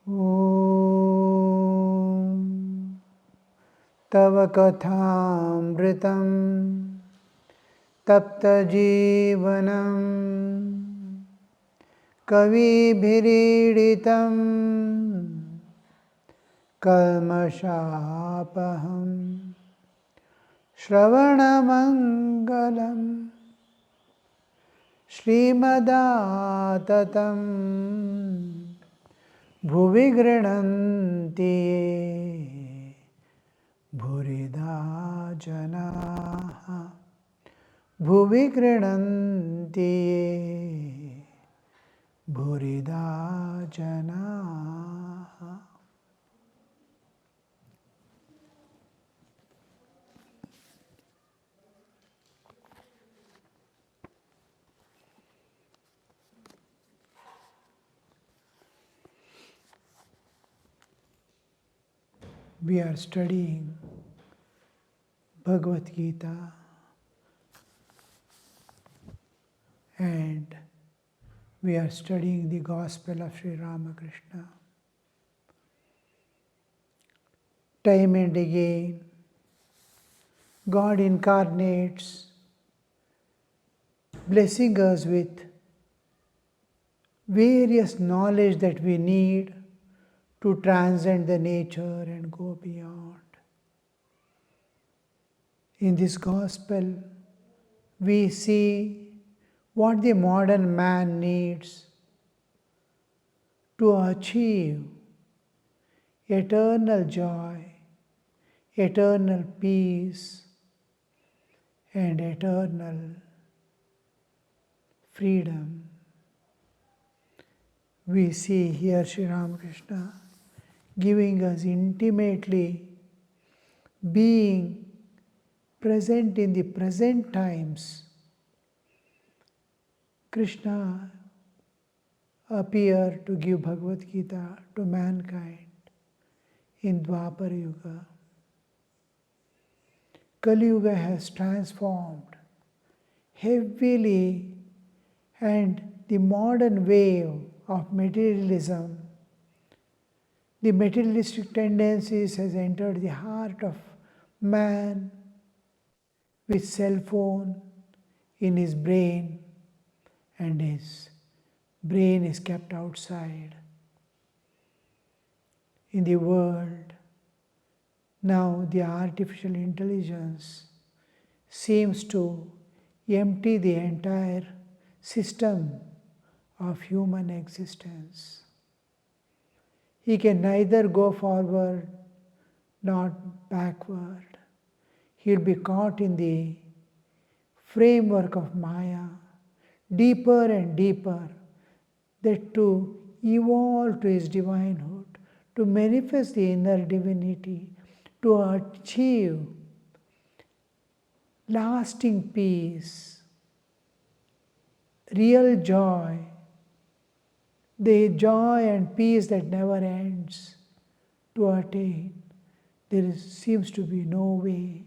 ॐ तव कथामृतं तप्तजीवनं कविभिरीडितं कल्मषापहं श्रवणमङ्गलं श्रीमदाततं भुवि गृह्णन्ति ये भूरिदा जनाः भुवि गृह्णन्ति ये भूरिदा जनाः. We are studying Bhagavad Gita and we are studying the Gospel of Sri Ramakrishna. Time and again, God incarnates, blessing us with various knowledge that we need to transcend the nature and go beyond. In this gospel, we see what the modern man needs to achieve eternal joy, eternal peace, and eternal freedom. We see here Sri Ramakrishna giving us intimately being present in the present times. Krishna appeared to give Bhagavad Gita to mankind in Dwapar Yuga. Kali Yuga has transformed heavily, and the modern wave of materialism, the materialistic tendencies has entered the heart of man with cell phone in his brain, and his brain is kept outside. In the world, now the artificial intelligence seems to empty the entire system of human existence. He can neither go forward nor backward. He'll be caught in the framework of Maya, deeper and deeper, that to evolve to his divinehood, to manifest the inner divinity, to achieve lasting peace, real joy, the joy and peace that never ends, to attain, seems to be no way.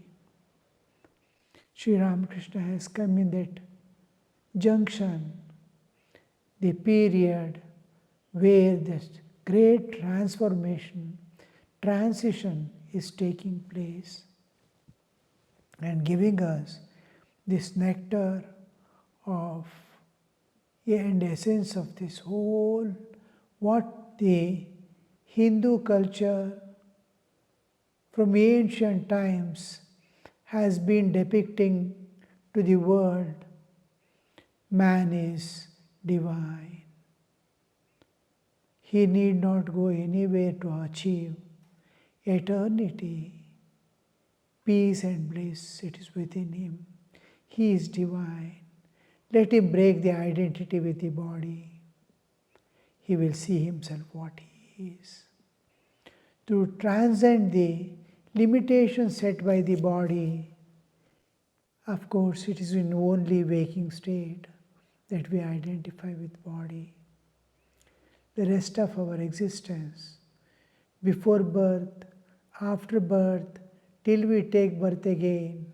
Sri Ramakrishna has come in that junction, the period where this great transformation, transition is taking place, and giving us this nectar of and essence of this whole, what the Hindu culture from ancient times has been depicting to the world. Man is divine. He need not go anywhere to achieve eternity, peace and bliss. It is within him. He is divine. Let him break the identity with the body. He will see himself what he is. To transcend the limitations set by the body, of course, it is in only waking state that we identify with body. The rest of our existence, before birth, after birth, till we take birth again,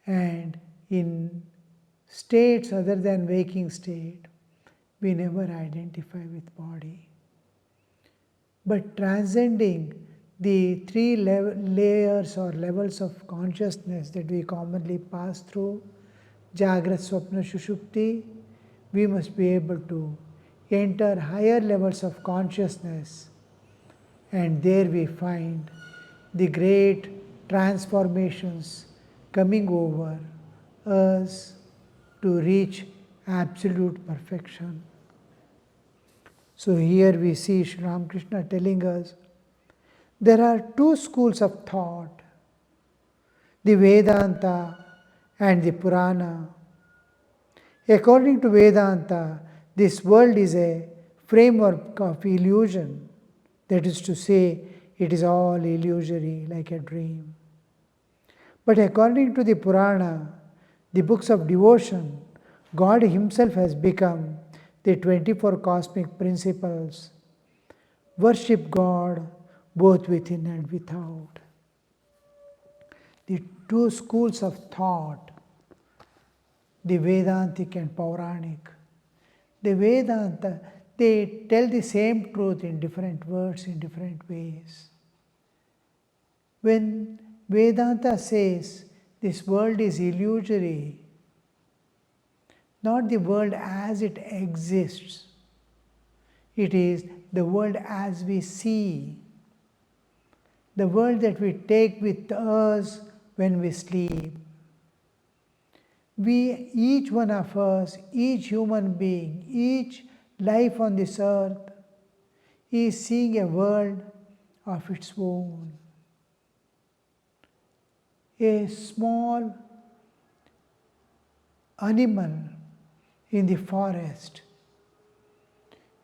and in states other than waking state, we never identify with body. but transcending the three layers or levels of consciousness that we commonly pass through, Jagrat, Swapna, Shushupti, we must be able to enter higher levels of consciousness, and there we find the great transformations coming over us to reach absolute perfection. So here we see Sri Ramakrishna telling us there are two schools of thought, the Vedanta and the Purana. According to Vedanta, this world is a framework of illusion. That is to say, it is all illusory, like a dream. But according to the Purana, the books of devotion, God Himself has become the 24 cosmic principles. Worship God both within and without. The two schools of thought, the Vedantic and Puranic. The Vedanta, they tell the same truth in different words, in different ways. When Vedanta says this world is illusory, not the world as it exists, it is the world as we see, the world that we take with us when we sleep. We, each one of us, each human being, each life on this earth is seeing a world of its own. A small animal in the forest,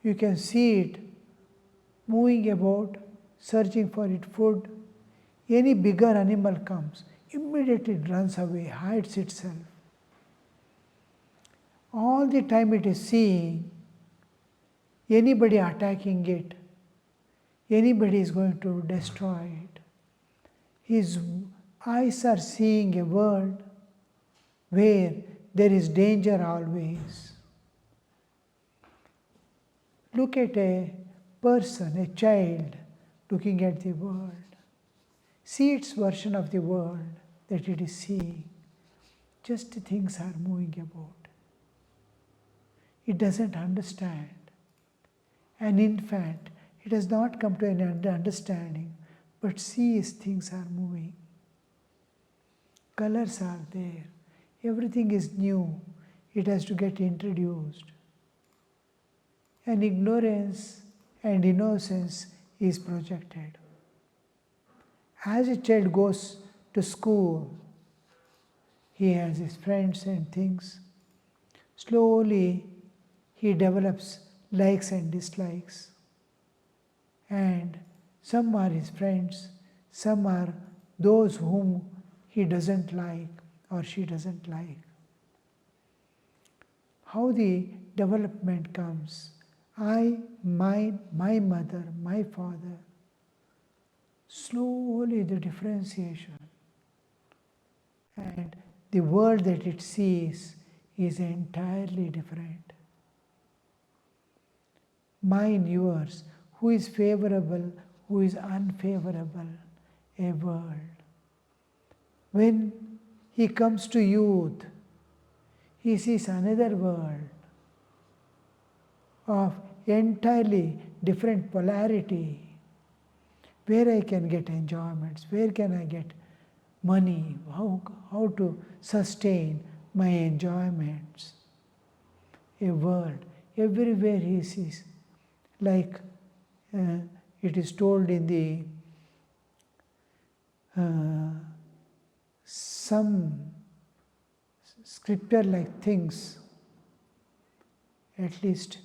you can see it moving about, searching for its food. Any bigger animal comes, immediately it runs away, hides itself. All the time it is seeing anybody attacking it, anybody is going to destroy it. His eyes are seeing a world where there is danger always. Look at a person, a child, looking at the world. See its version of the world that it is seeing. Just things are moving about. It doesn't understand. An infant, it has not come to an understanding, but sees things are moving. Colors are there. Everything is new. It has to get introduced. And ignorance and innocence is projected. As a child goes to school, he has his friends and things. Slowly, he develops likes and dislikes. And some are his friends, some are those whom he doesn't like or she doesn't like. How the development comes. I, mine, my mother, my father. Slowly the differentiation. And the world that it sees is entirely different. Mine, yours, who is favorable, who is unfavorable, a world. When he comes to youth, he sees another world of entirely different polarity, where I can get enjoyments, where can I get money, how to sustain my enjoyments. A world, everywhere he sees, like it is told in the some scripture-like things, at least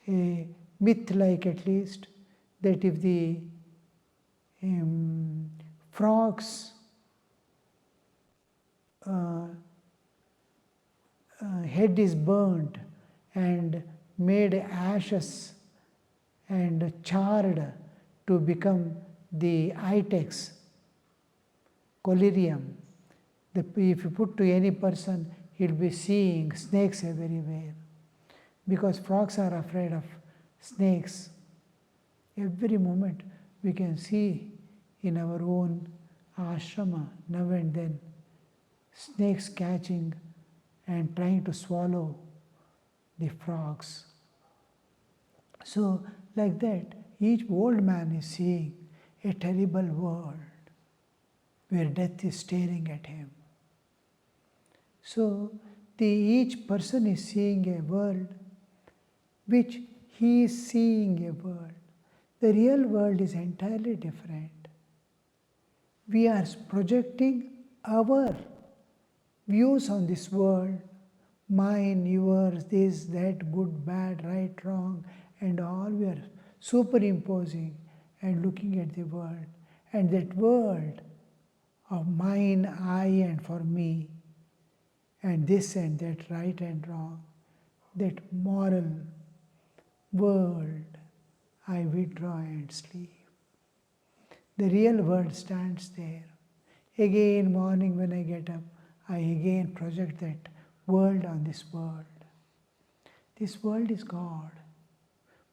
a myth-like at least, that if the frogs head is burnt and made ashes and charred to become the itex, collyrium. If you put to any person, he'll be seeing snakes everywhere, because frogs are afraid of snakes. Every moment we can see in our own ashrama, now and then, snakes catching and trying to swallow the frogs. So, like that, each old man is seeing a terrible world where death is staring at him. So, each person is seeing a world which he is seeing a world. The real world is entirely different. We are projecting our views on this world, mine, yours, this, that, good, bad, right, wrong, and all we are superimposing and looking at the world. And that world of mine, I, and for me, and this and that, right and wrong, that moral world, I withdraw and sleep. The real world stands there. Again, morning when I get up, I again project that world on this world. This world is God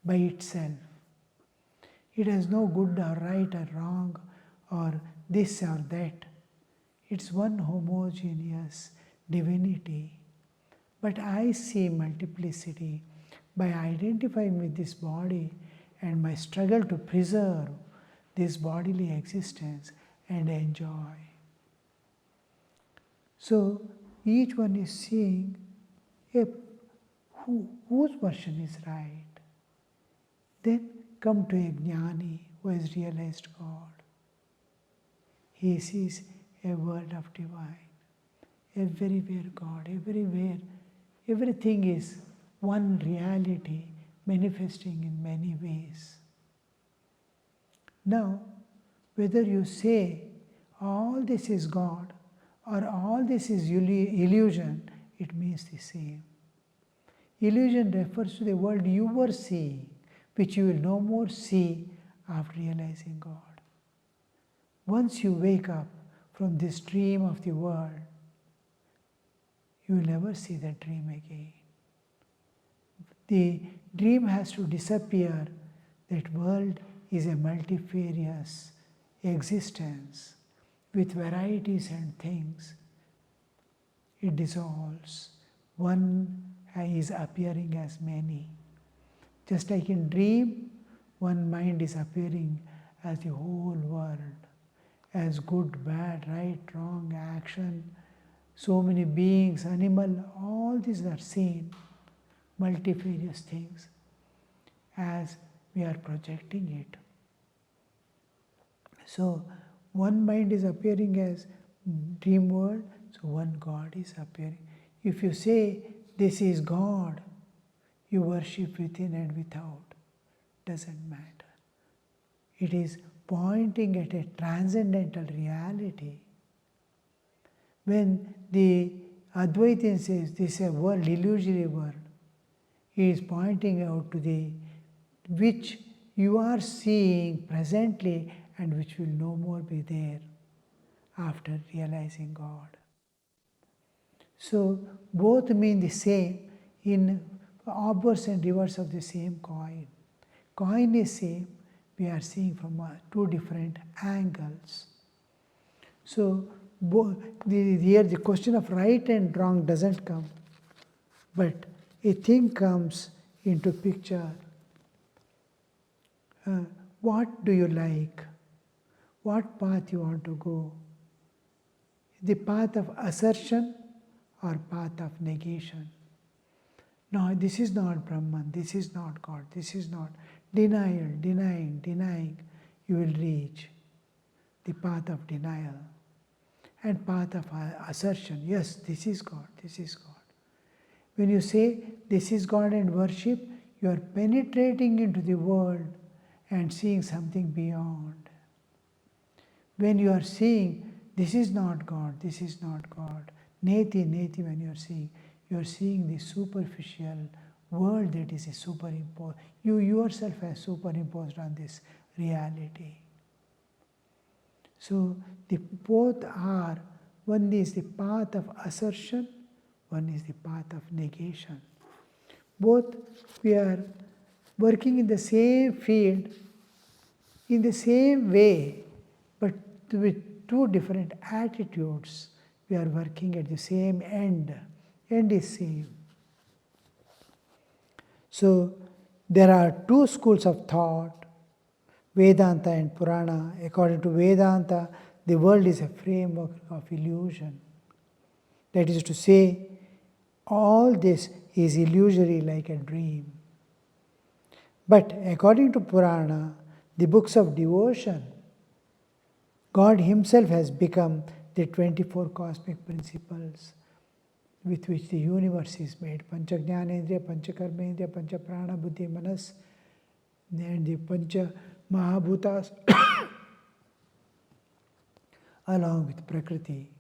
by itself. It has no good or right or wrong or this or that. It's one homogeneous divinity. But I see multiplicity by identifying with this body and my struggle to preserve this bodily existence and enjoy. So each one is seeing whose version is right. Then come to a jnani who has realized God. He sees a world of divine. Everywhere God, everywhere, everything is one reality manifesting in many ways. Now, whether you say all this is God or all this is illusion, it means the same. Illusion refers to the world you were seeing, which you will no more see after realizing God. Once you wake up from this dream of the world, you will never see that dream again. The dream has to disappear. That world is a multifarious existence with varieties and things. It dissolves. One is appearing as many. Just like in dream, one mind is appearing as the whole world, as good, bad, right, wrong, action, so many beings, animal, all these are seen, multifarious things, as we are projecting it. So, one mind is appearing as dream world, so one God is appearing. If you say, this is God, you worship within and without, doesn't matter. It is pointing at a transcendental reality. When the Advaitin says this is a world, illusory world, he is pointing out to the which you are seeing presently and which will no more be there after realizing God. So both mean the same in obverse and reverse of the same coin. Coin is same, we are seeing from two different angles. So here the question of right and wrong doesn't come, but a thing comes into picture. What do you like? What path you want to go? The path of assertion or path of negation? No, this is not Brahman, this is not God, this is not. Denial, denying, you will reach the path of denial. And path of assertion, yes, this is God, this is God. When you say this is God and worship, you are penetrating into the world and seeing something beyond. When you are seeing this is not God, this is not God, neti, when you are seeing the superficial world that is superimposed. You yourself are superimposed on this reality. So both are, one is the path of assertion, one is the path of negation. Both we are working in the same field, In the same way, but with two different attitudes, we are working at the same end. End is same. So there are two schools of thought, Vedanta and Purana. According to Vedanta, the world is a framework of illusion. That is to say, all this is illusory like a dream. But according to Purana, the books of devotion, God Himself has become the 24 cosmic principles with which the universe is made. Pancha Jnanendriya, Pancha Karmendriya, Pancha Prana, Buddhi, Manas, and the Pancha Mahabhutas along with Prakriti.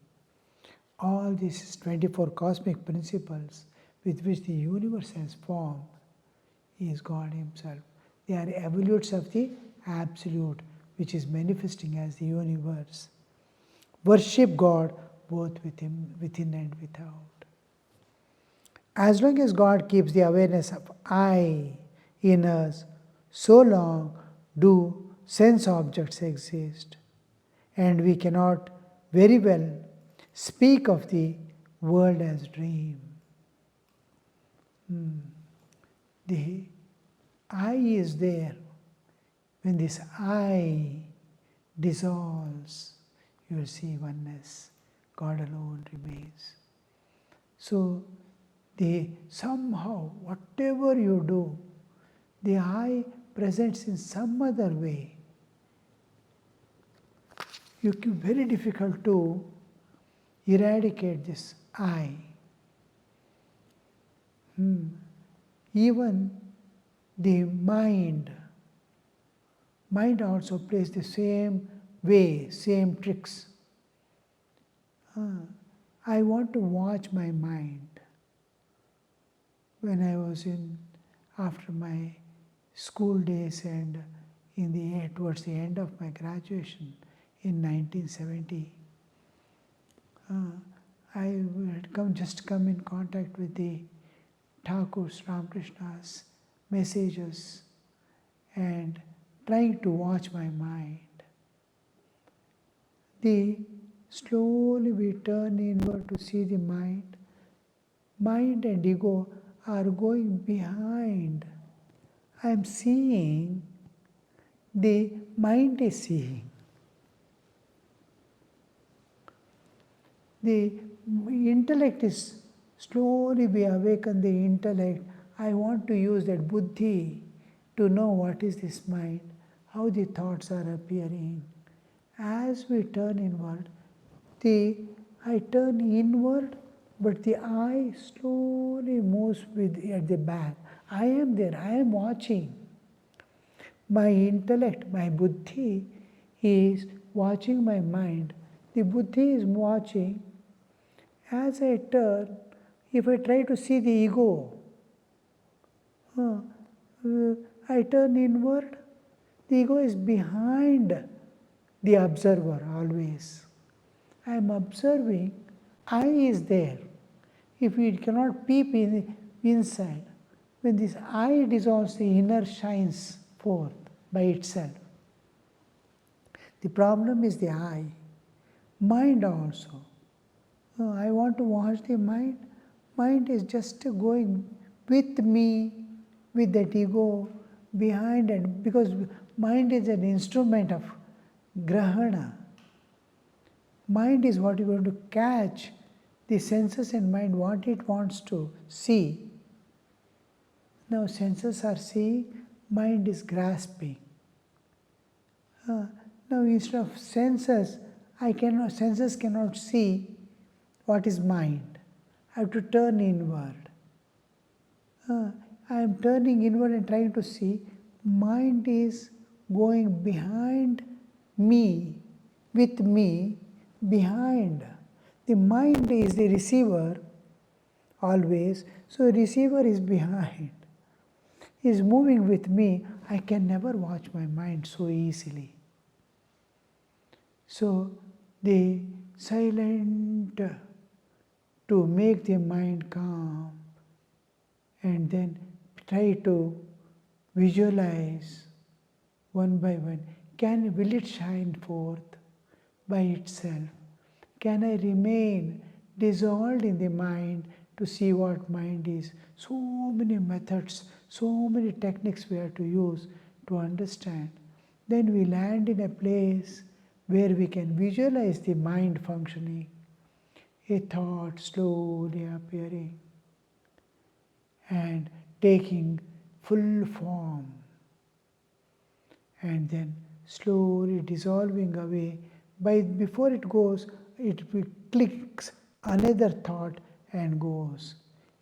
All these 24 cosmic principles with which the universe has formed is God Himself. They are evolutes of the Absolute, which is manifesting as the universe. Worship God both within and without. As long as God keeps the awareness of I in us, so long do sense objects exist. And we cannot very well speak of the world as dream. The I is there. When this I dissolves, you will see oneness. God alone remains. So, somehow, whatever you do, the I presents in some other way. It's very difficult to eradicate this I. Even the mind also plays the same way, same tricks. I want to watch my mind. When I was after my school days and towards the end of my graduation in 1970, I had just come in contact with the Thakur's, Ramakrishna's messages and trying to watch my mind. Slowly we turn inward to see the mind. Mind and ego are going behind. I am seeing, the mind is seeing. The intellect is slowly we awaken the intellect. I want to use that buddhi to know what is this mind, how the thoughts are appearing. As we turn inward, I turn inward, but the I slowly moves at the back. I am there, I am watching. My intellect, my buddhi is watching my mind. The buddhi is watching. As I turn, if I try to see the ego, I turn inward, the ego is behind the observer always. I am observing, I is there. If we cannot peep inside, when this I dissolves, the inner shines forth by itself. The problem is the I. Mind also. I want to watch the mind. Mind is just going with me, with that ego behind, and because mind is an instrument of grahana. Mind is what you are going to catch, the senses and mind, what it wants to see. Now senses are seeing, mind is grasping. Now instead of senses, senses cannot see what is mind. I have to turn inward. I am turning inward and trying to see. Mind is going behind me, with me, behind. The mind is the receiver always, so receiver is behind. Is moving with me. I can never watch my mind so easily. So the silent to make the mind calm and then try to visualize one by one, will it shine forth by itself? Can I remain dissolved in the mind to see what mind is? So many methods, so many techniques we have to use to understand. Then we land in a place where we can visualize the mind functioning, a thought slowly appearing and taking full form, and then slowly dissolving away. Before it goes, it clicks another thought and goes.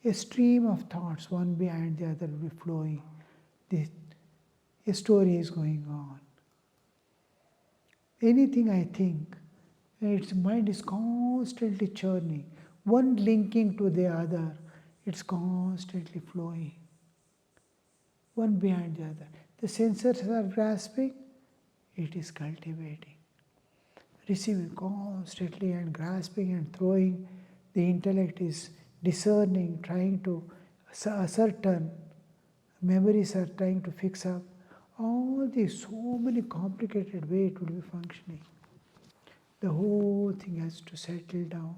A stream of thoughts, one behind the other, will be flowing. A story is going on. Anything I think, its mind is constantly churning, one linking to the other, it's constantly flowing, one behind the other. The senses are grasping, it is cultivating. Receiving constantly and grasping and throwing, the intellect is discerning, trying to ascertain, memories are trying to fix up. All these, so many complicated ways it will be functioning. The whole thing has to settle down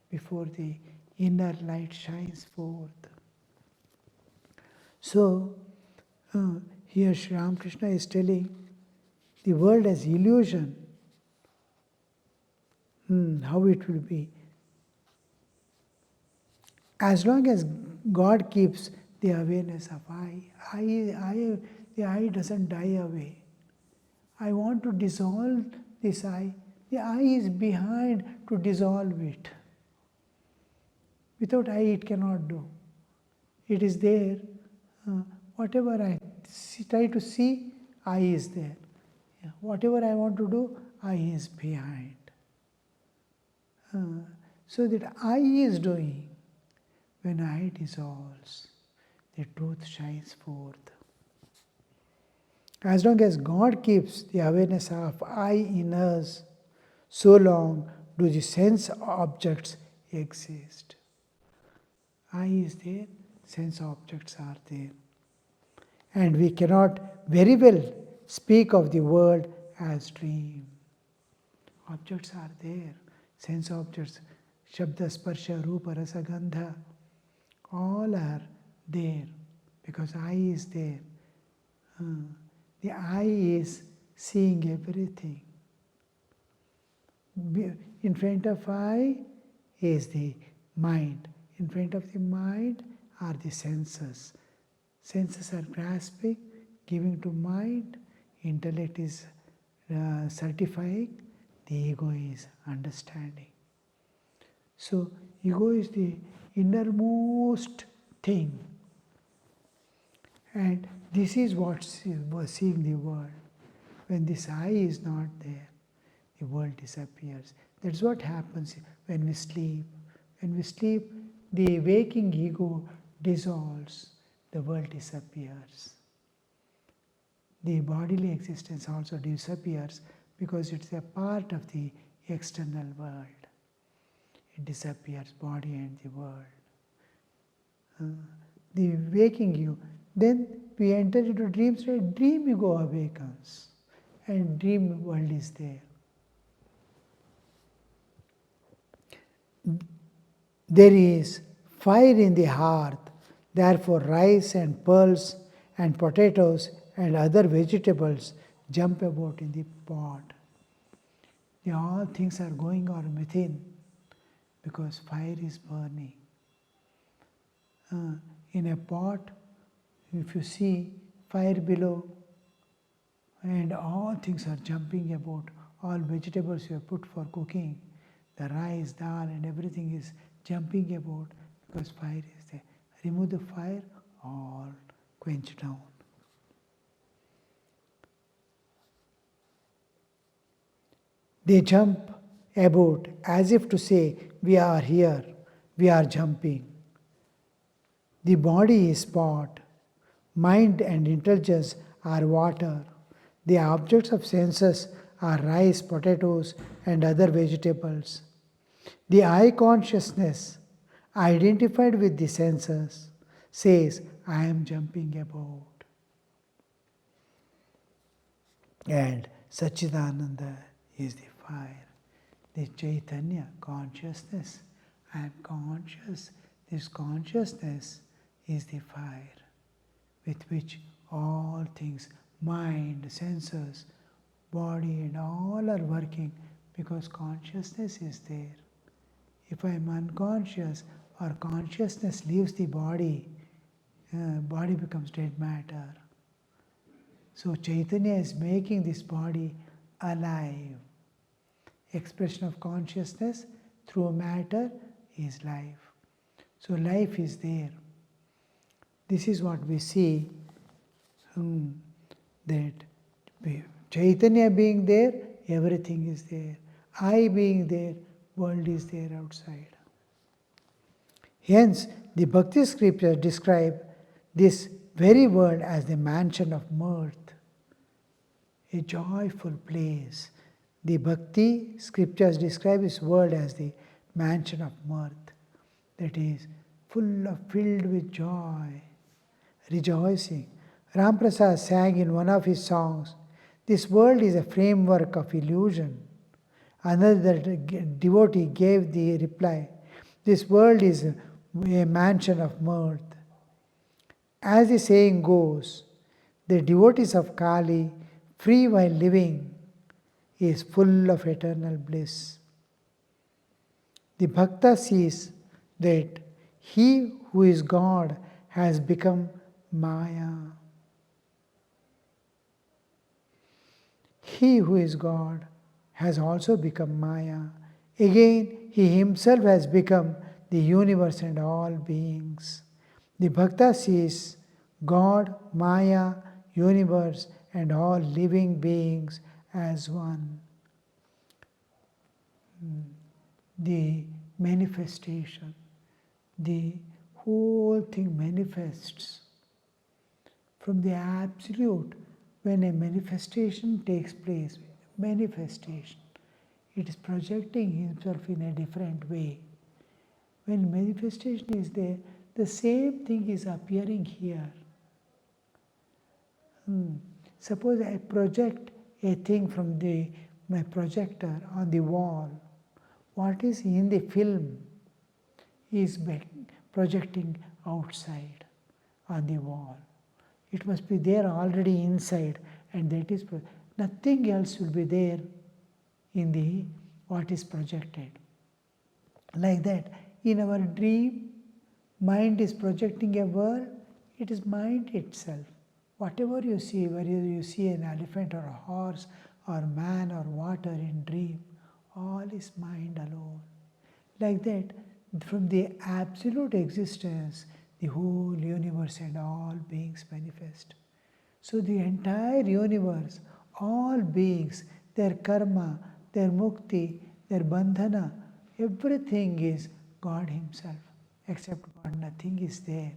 before the inner light shines forth. So, here Sri Ramakrishna is telling the world as illusion. How it will be. As long as God keeps the awareness of the I doesn't die away. I want to dissolve this I. The I is behind to dissolve it. Without I, it cannot do. It is there. Whatever I try to see, I is there. Whatever I want to do, I is behind. So that I is doing. When I dissolves, the truth shines forth. As long as God keeps the awareness of I in us, so long do the sense objects exist. I is there, sense objects are there. And we cannot very well speak of the world as dream. Objects are there, sense objects, Shabda, Sparsha, Rupa, Rasa, Gandha, all are there because I is there. The I is seeing everything. In front of I is the mind. In front of the mind are the senses. Senses are grasping, giving to mind. Intellect is certifying. The ego is understanding. So, ego is the innermost thing. And this is what was seeing the world. When this I is not there, the world disappears. That's what happens when we sleep. When we sleep, the waking ego dissolves, the world disappears. The bodily existence also disappears because it's a part of the external world. It disappears, body and the world. The waking ego. Then we enter into dream state, dream ego awakens and dream world is there. There is fire in the hearth, therefore rice and pearls and potatoes and other vegetables jump about in the pot. All things are going on within because fire is burning. In a pot, if you see fire below and all things are jumping about, all vegetables you have put for cooking, the rice, dal and everything is jumping about because fire is there. Remove the fire, all quench down. They jump about as if to say, we are here, we are jumping. The body is pot, mind and intelligence are water. The objects of senses are rice, potatoes and other vegetables. The I consciousness, identified with the senses, says, I am jumping about. And Satchidananda is the fire. The Chaitanya, consciousness, I am conscious. This consciousness is the fire with which all things, mind, senses, body and all are working, because consciousness is there. If I am unconscious or consciousness leaves the body, body becomes dead matter. So Chaitanya is making this body alive. Expression of consciousness through matter is life. So life is there. This is what we see, that Chaitanya being there, everything is there. I being there, world is there outside. Hence, the Bhakti scriptures describe this very world as the mansion of mirth, a joyful place. The Bhakti scriptures describe this world as the mansion of mirth, that is filled with joy, rejoicing. Ramprasad sang in one of his songs, "This world is a framework of illusion." Another devotee gave the reply, "This world is a mansion of mirth." As the saying goes, the devotees of Kali, free while living, is full of eternal bliss. The Bhakta sees that he who is God has become Maya. He who is God has also become Maya. Again, he himself has become the universe and all beings. The Bhakta sees God, Maya, universe and all living beings as one. The manifestation, the whole thing manifests from the absolute. When a manifestation takes place, it is projecting himself in a different way. When manifestation is there, the same thing is appearing here. Suppose I project a thing from my projector on the wall. What is in the film is projecting outside on the wall. It must be there already inside, and that is nothing else will be there in the what is projected. Like that, in our dream, mind is projecting a world. It is mind itself. Whatever you see, whether you see an elephant or a horse or man or water in dream, all is mind alone. Like that, from the absolute existence, the whole universe and all beings manifest. So the entire universe, all beings, their karma, their mukti, their bandhana, everything is God Himself. Except God, nothing is there.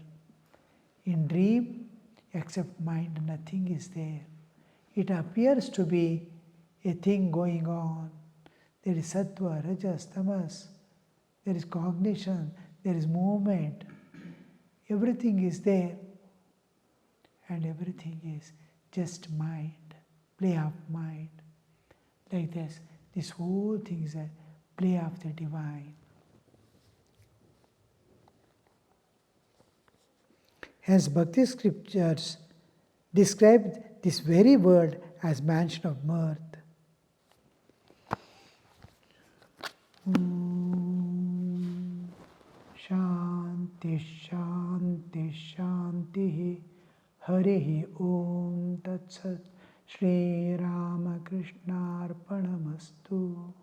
In dream, except mind, nothing is there. It appears to be a thing going on. There is sattva, rajas, tamas. There is cognition, there is movement. Everything is there. And everything is just mind, play of mind. Like this whole thing is a play of the divine. Hence, Bhakti scriptures describe this very world as mansion of mirth. Shanti, Shanti, Shanti. Harihi Om Tat Sat. Shri Ramakrishna Arpanamastu.